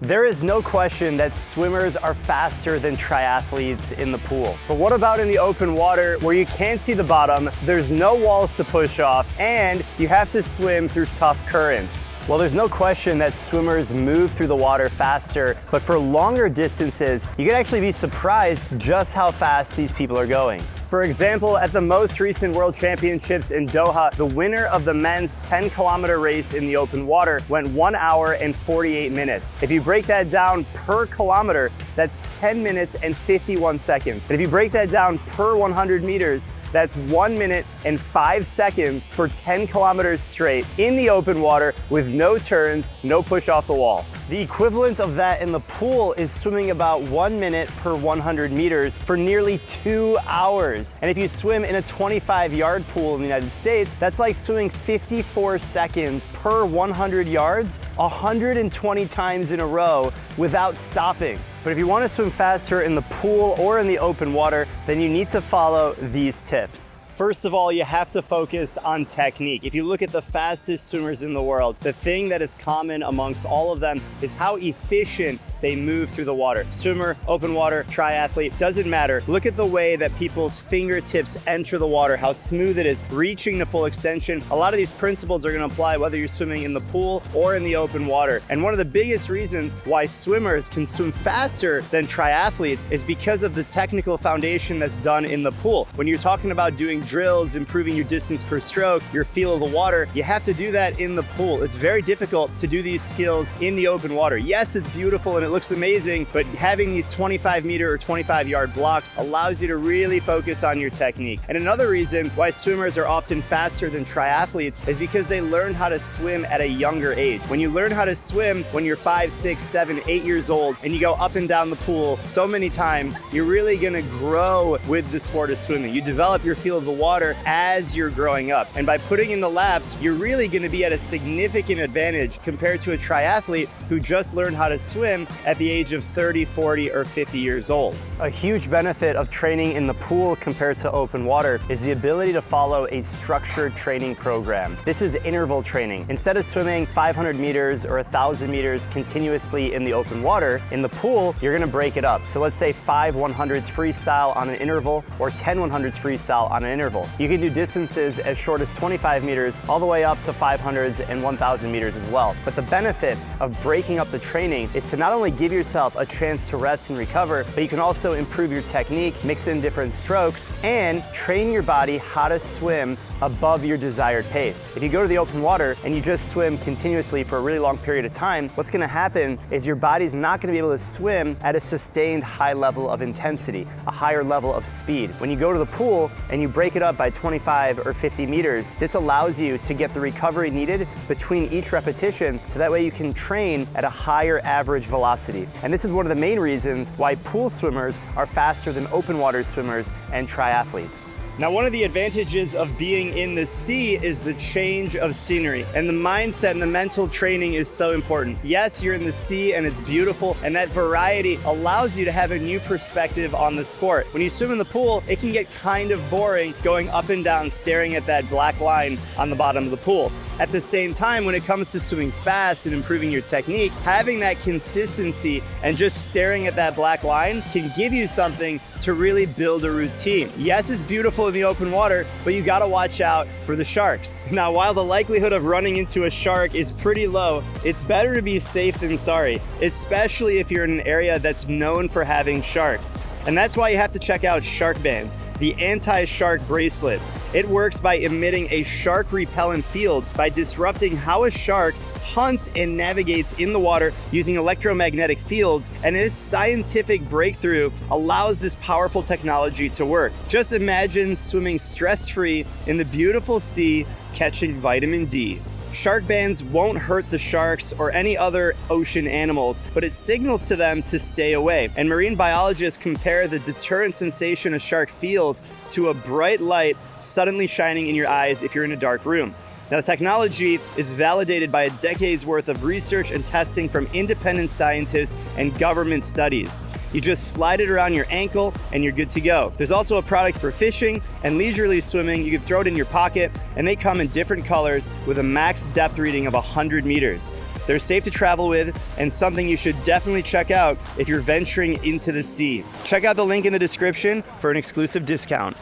There is no question that swimmers are faster than triathletes in the pool. But what about in the open water where you can't see the bottom, there's no walls to push off, and you have to swim through tough currents? Well, there's no question that swimmers move through the water faster, but for longer distances, you can actually be surprised just how fast these people are going. For example, at the most recent World Championships in Doha, the winner of the men's 10-kilometer race in the open water went 1 hour and 48 minutes. If you break that down per kilometer, that's 10 minutes and 51 seconds. And if you break that down per 100 meters, that's 1 minute and 5 seconds for 10 kilometers straight in the open water with no turns, no push off the wall. The equivalent of that in the pool is swimming about 1 minute per 100 meters for nearly 2 hours. And if you swim in a 25-yard pool in the United States, that's like swimming 54 seconds per 100 yards, 120 times in a row without stopping. But if you want to swim faster in the pool or in the open water, then you need to follow these tips. First of all, you have to focus on technique. If you look at the fastest swimmers in the world, the thing that is common amongst all of them is how efficient they move through the water. Swimmer, open water, triathlete, doesn't matter. Look at the way that people's fingertips enter the water, how smooth it is, reaching to full extension. A lot of these principles are gonna apply whether you're swimming in the pool or in the open water. And one of the biggest reasons why swimmers can swim faster than triathletes is because of the technical foundation that's done in the pool. When you're talking about doing drills, improving your distance per stroke, your feel of the water, you have to do that in the pool. It's very difficult to do these skills in the open water. Yes, it's beautiful and it looks amazing, but having these 25-meter or 25-yard blocks allows you to really focus on your technique. And another reason why swimmers are often faster than triathletes is because they learn how to swim at a younger age. When you learn how to swim when you're 5, 6, 7, 8 years old and you go up and down the pool so many times, you're really gonna grow with the sport of swimming. You develop your feel of the water as you're growing up. And by putting in the laps, you're really gonna be at a significant advantage compared to a triathlete who just learned how to swim at the age of 30, 40, or 50 years old. A huge benefit of training in the pool compared to open water is the ability to follow a structured training program. This is interval training. Instead of swimming 500 meters or 1,000 meters continuously in the open water, in the pool, you're gonna break it up. So let's say 5 100s freestyle on an interval or 10 100s freestyle on an interval. You can do distances as short as 25 meters all the way up to 500s and 1,000 meters as well. But the benefit of breaking up the training is to not only give yourself a chance to rest and recover, but you can also improve your technique, mix in different strokes, and train your body how to swim above your desired pace. If you go to the open water and you just swim continuously for a really long period of time, what's gonna happen is your body's not gonna be able to swim at a sustained high level of intensity, a higher level of speed. When you go to the pool and you break it up by 25 or 50 meters, this allows you to get the recovery needed between each repetition, so that way you can train at a higher average velocity. And this is one of the main reasons why pool swimmers are faster than open water swimmers and triathletes. Now, one of the advantages of being in the sea is the change of scenery, and the mindset and the mental training is so important. Yes, you're in the sea and it's beautiful, and that variety allows you to have a new perspective on the sport. When you swim in the pool, it can get kind of boring going up and down, staring at that black line on the bottom of the pool. At the same time, when it comes to swimming fast and improving your technique, having that consistency and just staring at that black line can give you something to really build a routine. Yes, it's beautiful in the open water, but you gotta watch out for the sharks. Now, while the likelihood of running into a shark is pretty low, it's better to be safe than sorry, especially if you're in an area that's known for having sharks. And that's why you have to check out Shark Bands, the anti-shark bracelet. It works by emitting a shark repellent field by disrupting how a shark hunts and navigates in the water using electromagnetic fields, and this scientific breakthrough allows this powerful technology to work. Just imagine swimming stress-free in the beautiful sea, catching vitamin D. Shark bands won't hurt the sharks or any other ocean animals, but it signals to them to stay away. And marine biologists compare the deterrent sensation a shark feels to a bright light suddenly shining in your eyes if you're in a dark room. Now, the technology is validated by a decade's worth of research and testing from independent scientists and government studies. You just slide it around your ankle and you're good to go. There's also a product for fishing and leisurely swimming. You can throw it in your pocket, and they come in different colors with a max depth reading of 100 meters. They're safe to travel with and something you should definitely check out if you're venturing into the sea. Check out the link in the description for an exclusive discount.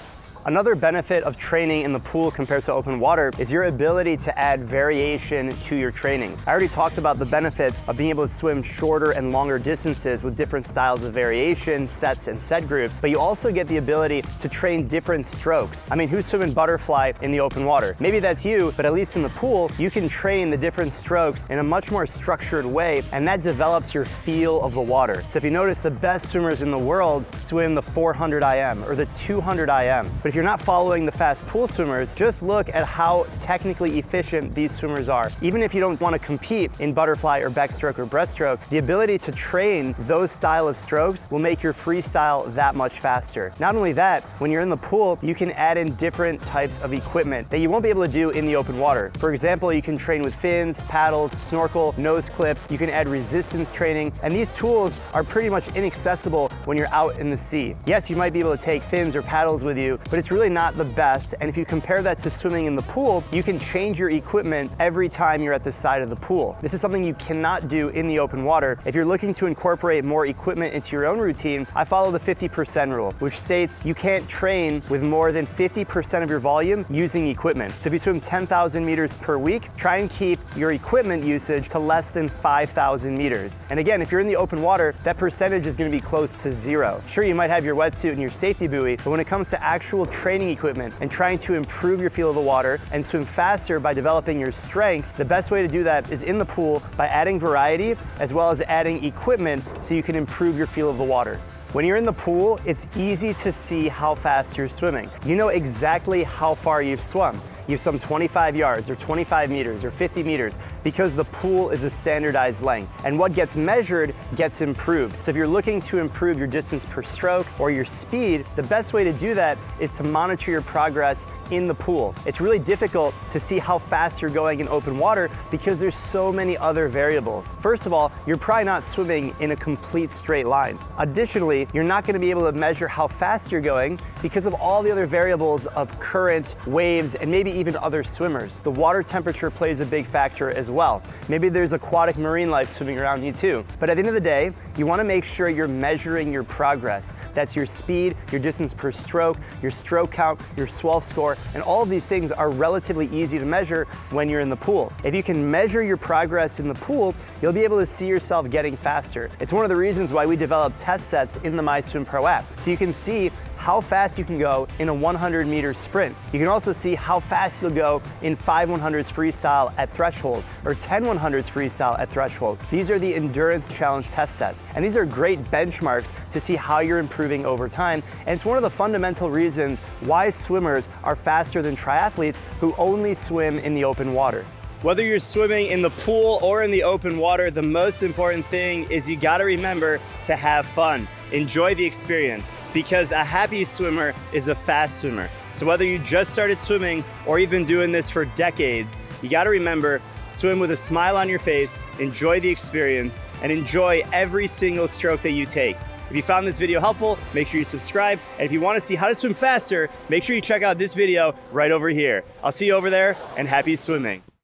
Another benefit of training in the pool compared to open water is your ability to add variation to your training. I already talked about the benefits of being able to swim shorter and longer distances with different styles of variation, sets and set groups, but you also get the ability to train different strokes. I mean, who's swimming butterfly in the open water? Maybe that's you, but at least in the pool, you can train the different strokes in a much more structured way, and that develops your feel of the water. So if you notice, the best swimmers in the world swim the 400 IM or the 200 IM. But if you're not following the fast pool swimmers, just look at how technically efficient these swimmers are. Even if you don't want to compete in butterfly or backstroke or breaststroke, the ability to train those style of strokes will make your freestyle that much faster. Not only that, when you're in the pool, you can add in different types of equipment that you won't be able to do in the open water. For example, you can train with fins, paddles, snorkel, nose clips. You can add resistance training, and these tools are pretty much inaccessible when you're out in the sea. Yes, you might be able to take fins or paddles with you, but it's really not the best. And if you compare that to swimming in the pool, you can change your equipment every time you're at the side of the pool. This is something you cannot do in the open water. If you're looking to incorporate more equipment into your own routine, I follow the 50% rule, which states you can't train with more than 50% of your volume using equipment. So if you swim 10,000 meters per week, try and keep your equipment usage to less than 5,000 meters. And again, if you're in the open water, that percentage is going to be close to zero. Sure, you might have your wetsuit and your safety buoy, but when it comes to actual training equipment and trying to improve your feel of the water and swim faster by developing your strength, the best way to do that is in the pool by adding variety as well as adding equipment so you can improve your feel of the water. When you're in the pool, it's easy to see how fast you're swimming. You know exactly how far you've swum. You've swum 25 yards or 25 meters or 50 meters because the pool is a standardized length. And what gets measured gets improved. So if you're looking to improve your distance per stroke or your speed, the best way to do that is to monitor your progress in the pool. It's really difficult to see how fast you're going in open water because there's so many other variables. First of all, you're probably not swimming in a complete straight line. Additionally, you're not going to be able to measure how fast you're going because of all the other variables of current, waves, and maybe even other swimmers. The water temperature plays a big factor as well. Maybe there's aquatic marine life swimming around you too. But at the end of the day, you want to make sure you're measuring your progress. That's your speed, your distance per stroke, your stroke count, your swell score, and all of these things are relatively easy to measure when you're in the pool. If you can measure your progress in the pool, you'll be able to see yourself getting faster. It's one of the reasons why we developed test sets in the MySwimPro app. So you can see how fast you can go in a 100-meter sprint. You can also see how fast you'll go in 5 100s freestyle at threshold or 10 100s freestyle at threshold. These are the endurance challenge test sets, and these are great benchmarks to see how you're improving over time. And it's one of the fundamental reasons why swimmers are faster than triathletes who only swim in the open water. Whether you're swimming in the pool or in the open water, the most important thing is you gotta remember to have fun. Enjoy the experience, because a happy swimmer is a fast swimmer. So whether you just started swimming or you've been doing this for decades, you gotta remember, swim with a smile on your face, enjoy the experience, and enjoy every single stroke that you take. If you found this video helpful, make sure you subscribe. And if you wanna see how to swim faster, make sure you check out this video right over here. I'll see you over there, and happy swimming.